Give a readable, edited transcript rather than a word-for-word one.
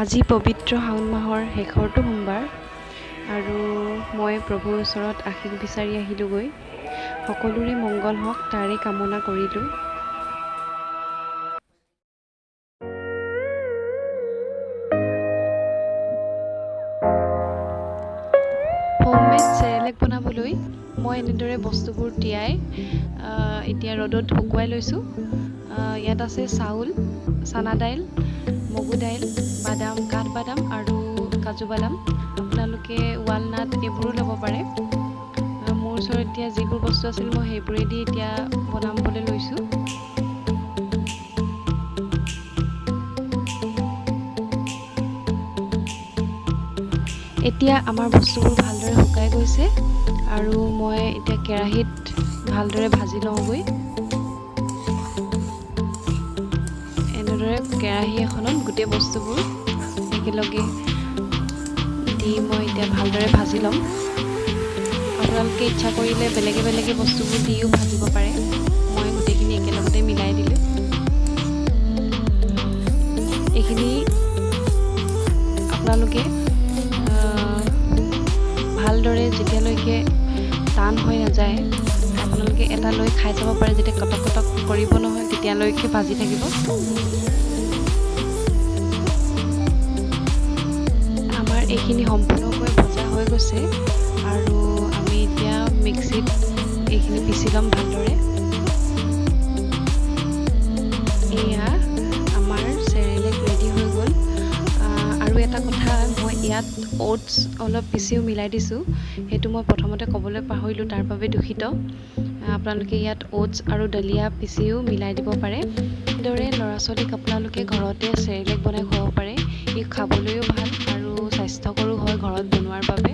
আজি পবিত্ৰ শাওণ মাহৰ শেষৰটো সোমবাৰ আৰু মই প্ৰভুৰ ওচৰত আশীষ বিচাৰি আহিলোগৈ। সকলোৰে মংগল হওক তাৰে কামনা কৰিলোঁ। হোমমেড চেৰেলেক বনাবলৈ মই এনেদৰে বস্তুবোৰ তিয়াই এতিয়া ৰ'দত শুকুৱাই লৈছোঁ। ইয়াত আছে চাউল, চানা দাইল, মগু দাইল, বাদাম, কাঠবাদাম আৰু কাজু বাদাম। আপোনালোকে ৱালনাট এইবোৰো ল'ব পাৰে। মোৰ ওচৰত এতিয়া যিবোৰ বস্তু আছিল মই সেইবোৰেদি এতিয়া বনাবলৈ লৈছোঁ। এতিয়া আমাৰ বস্তুবোৰ ভালদৰে শুকাই গৈছে আৰু মই এতিয়া কেৰাহীত ভালদৰে ভাজি লওঁগৈ। এনেদৰে কেৰাহী এখনত গোটেই বস্তুবোৰ একেলগে দি মই এতিয়া ভালদৰে ভাজি ল'ম। আপোনালোকে ইচ্ছা কৰিলে বেলেগে বেলেগে বস্তুবোৰ দিও ভাজিব পাৰে। মই গোটেইখিনি একেলগতে মিলাই দিলোঁ। এইখিনি আপোনালোকে ভালদৰে যেতিয়ালৈকে টান হৈ নাযায় আপোনালোকে এটা লৈ খাই চাব পাৰে। যেতিয়া কটক কটক কৰিব নহয় তেতিয়ালৈকে ভাজি থাকিব। আমাৰ এইখিনি সম্পূৰ্ণকৈ ভজা হৈ গৈছে আৰু আমি এতিয়া মিক্সিত এইখিনি পিচি ল'ম ভালদৰে। এয়া আমাৰ চেৰেলেক ৰেডি হৈ গ'ল। আৰু এটা কথা, মই ইয়াত অ'টছ অলপ পিচিও মিলাই দিছোঁ। সেইটো মই প্ৰথমতে ক'বলৈ পাহৰিলোঁ, তাৰ বাবে দুখিত। আপোনালোকে ইয়াত অ'টছ আৰু দলিয়া পিচিও মিলাই দিব পাৰে। এনেদৰে ল'ৰা ছোৱালীক আপোনালোকে ঘৰতে চেৰেলেক বনাই খুৱাব পাৰে। ই খাবলৈও ভাল আৰু স্বাস্থ্যকৰো হয় ঘৰত বনোৱাৰ বাবে।